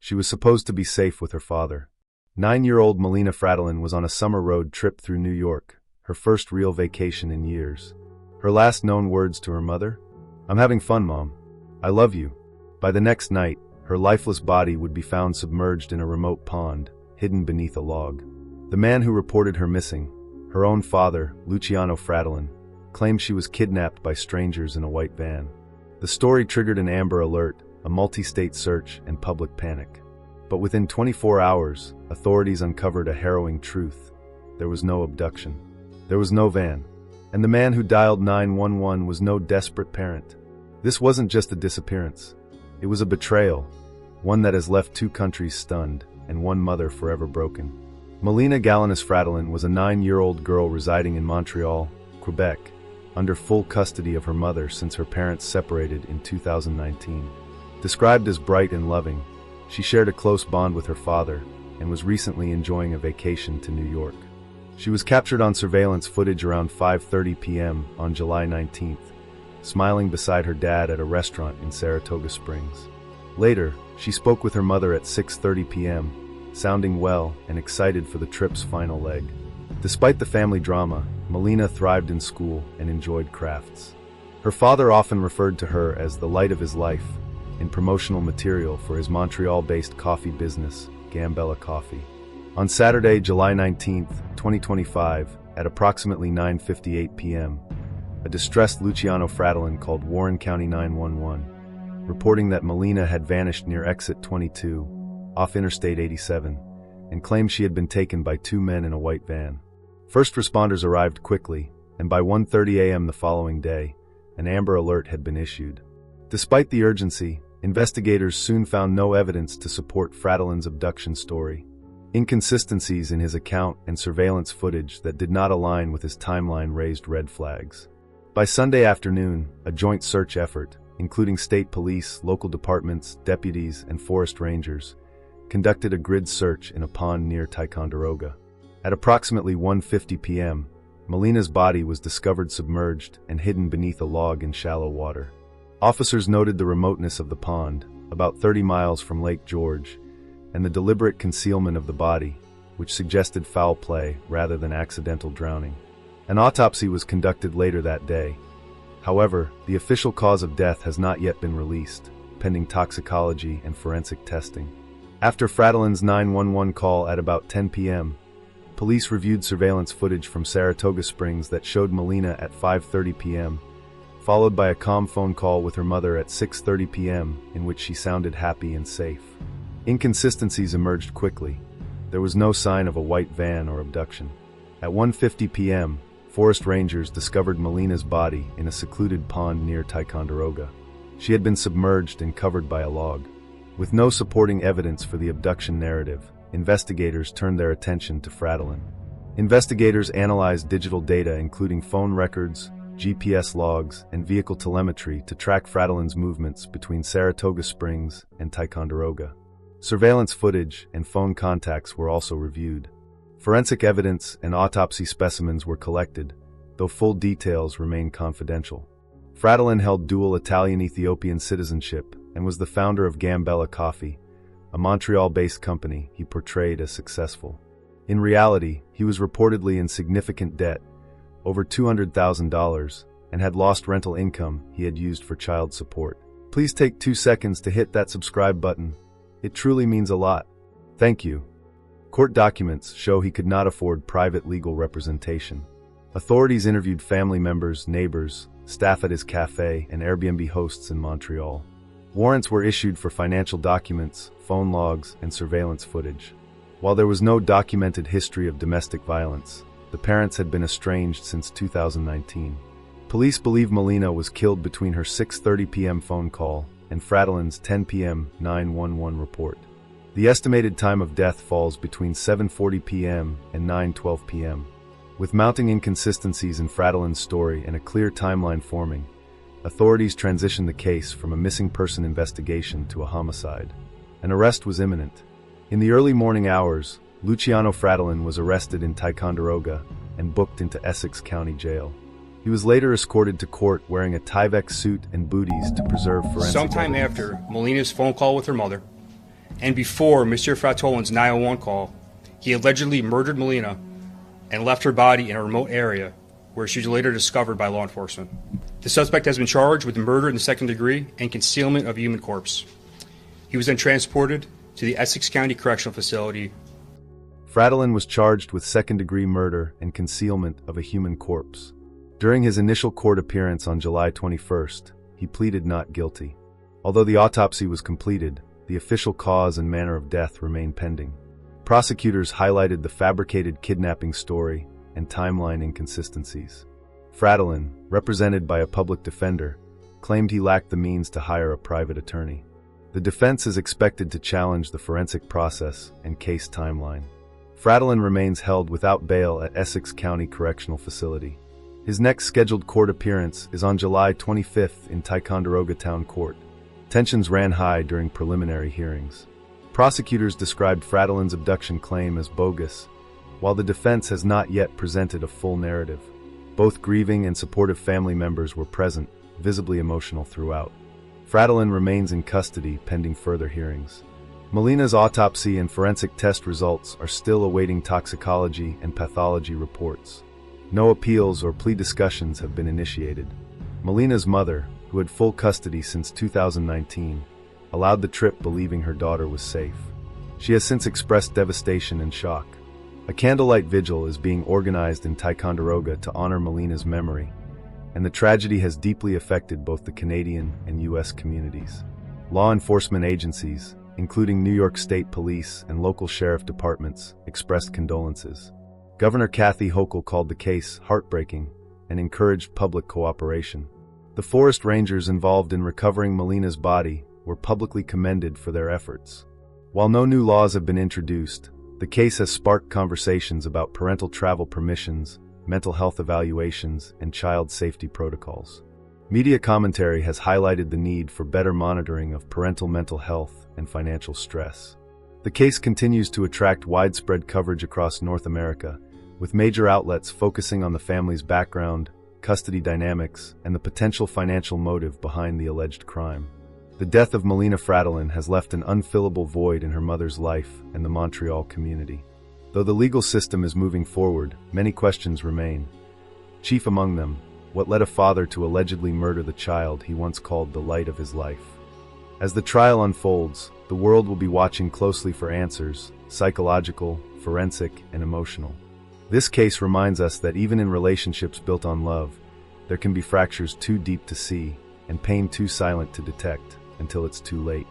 She was supposed to be safe with her father. 9-year-old Melina Frattolin was on a summer road trip through New York, her first real vacation in years. Her last known words to her mother? "I'm having fun, Mom. I love you." By the next night, her lifeless body would be found submerged in a remote pond, hidden beneath a log. The man who reported her missing, her own father, Luciano Frattolin, claimed she was kidnapped by strangers in a white van. The story triggered an Amber Alert, a multi-state search, and public panic. But within 24 hours, authorities uncovered a harrowing truth. There was no abduction. There was no van. And the man who dialed 911 was no desperate parent. This wasn't just a disappearance. It was a betrayal, one that has left 2 countries stunned and one mother forever broken. Melina Frattolin was a 9-year-old girl residing in Montreal, Quebec, under full custody of her mother since her parents separated in 2019. Described as bright and loving, she shared a close bond with her father and was recently enjoying a vacation to New York. She was captured on surveillance footage around 5:30 p.m. on July 19th, smiling beside her dad at a restaurant in Saratoga Springs. Later, she spoke with her mother at 6:30 p.m., sounding well and excited for the trip's final leg. Despite the family drama, Melina thrived in school and enjoyed crafts. Her father often referred to her as the light of his life in promotional material for his Montreal-based coffee business, Gambella Coffee. On Saturday, July 19, 2025, at approximately 9:58 p.m., a distressed Luciano Frattolin called Warren County 911, reporting that Melina had vanished near exit 22, off Interstate 87, and claimed she had been taken by 2 men in a white van. First responders arrived quickly, and by 1:30 a.m. the following day, an Amber Alert had been issued. Despite the urgency, investigators soon found no evidence to support Frattolin's abduction story. Inconsistencies in his account and surveillance footage that did not align with his timeline raised red flags. By Sunday afternoon, a joint search effort, including state police, local departments, deputies, and forest rangers, conducted a grid search in a pond near Ticonderoga. At approximately 1:50 p.m., Melina's body was discovered submerged and hidden beneath a log in shallow water. Officers noted the remoteness of the pond, about 30 miles from Lake George, and the deliberate concealment of the body, which suggested foul play rather than accidental drowning. An autopsy was conducted later that day. However, the official cause of death has not yet been released, pending toxicology and forensic testing. After Frattolin's 911 call at about 10 p.m., police reviewed surveillance footage from Saratoga Springs that showed Melina at 5:30 p.m., followed by a calm phone call with her mother at 6:30 p.m. in which she sounded happy and safe. Inconsistencies emerged quickly. There was no sign of a white van or abduction. At 1:50 p.m., forest rangers discovered Melina's body in a secluded pond near Ticonderoga. She had been submerged and covered by a log. With no supporting evidence for the abduction narrative, investigators turned their attention to Frattolin. Investigators analyzed digital data including phone records, GPS logs, and vehicle telemetry to track Frattolin's movements between Saratoga Springs and Ticonderoga. Surveillance footage and phone contacts were also reviewed. Forensic evidence and autopsy specimens were collected, though full details remain confidential. Frattolin held dual Italian-Ethiopian citizenship and was the founder of Gambella Coffee, a Montreal-based company he portrayed as successful. In reality, he was reportedly in significant debt, over $200,000, and had lost rental income he had used for child support. Please take 2 seconds to hit that subscribe button. It truly means a lot. Thank you. Court documents show he could not afford private legal representation. Authorities interviewed family members, neighbors, staff at his cafe, and Airbnb hosts in Montreal. Warrants were issued for financial documents, phone logs, and surveillance footage. While there was no documented history of domestic violence, the parents had been estranged since 2019. Police believe Melina was killed between her 6:30 p.m. phone call and Frattolin's 10 p.m. 911 report. The estimated time of death falls between 7:40 p.m. and 9:12 p.m. With mounting inconsistencies in Frattolin's story and a clear timeline forming, authorities transitioned the case from a missing person investigation to a homicide. An arrest was imminent. In the early morning hours, Luciano Frattolin was arrested in Ticonderoga and booked into Essex County Jail. He was later escorted to court wearing a Tyvek suit and booties to preserve forensic Sometime evidence. after Melina's phone call with her mother, and before Mr. Frattolin's 911 call, he allegedly murdered Melina and left her body in a remote area where she was later discovered by law enforcement. The suspect has been charged with murder in the second degree and concealment of a human corpse. He was then transported to the Essex County Correctional Facility. Frattolin was charged with second-degree murder and concealment of a human corpse. During his initial court appearance on July 21st, he pleaded not guilty. Although the autopsy was completed, the official cause and manner of death remain pending. Prosecutors highlighted the fabricated kidnapping story and timeline inconsistencies. Frattolin, represented by a public defender, claimed he lacked the means to hire a private attorney. The defense is expected to challenge the forensic process and case timeline. Frattolin remains held without bail at Essex County Correctional Facility. His next scheduled court appearance is on July 25th in Ticonderoga Town Court. Tensions ran high during preliminary hearings. Prosecutors described Frattolin's abduction claim as bogus, while the defense has not yet presented a full narrative. Both grieving and supportive family members were present, visibly emotional throughout. Frattolin remains in custody pending further hearings. Melina's autopsy and forensic test results are still awaiting toxicology and pathology reports. No appeals or plea discussions have been initiated. Melina's mother, who had full custody since 2019, allowed the trip believing her daughter was safe. She has since expressed devastation and shock. A candlelight vigil is being organized in Ticonderoga to honor Melina's memory, and the tragedy has deeply affected both the Canadian and U.S. communities. Law enforcement agencies, including New York State Police and local sheriff departments, expressed condolences. Governor Kathy Hochul called the case heartbreaking and encouraged public cooperation. The forest rangers involved in recovering Melina's body were publicly commended for their efforts. While no new laws have been introduced, the case has sparked conversations about parental travel permissions, mental health evaluations, and child safety protocols. Media commentary has highlighted the need for better monitoring of parental mental health and financial stress. The case continues to attract widespread coverage across North America, with major outlets focusing on the family's background, custody dynamics, and the potential financial motive behind the alleged crime. The death of Melina Frattolin has left an unfillable void in her mother's life and the Montreal community. Though the legal system is moving forward, many questions remain. Chief among them, what led a father to allegedly murder the child he once called the light of his life? As the trial unfolds, the world will be watching closely for answers, psychological, forensic, and emotional. This case reminds us that even in relationships built on love, there can be fractures too deep to see and pain too silent to detect until it's too late.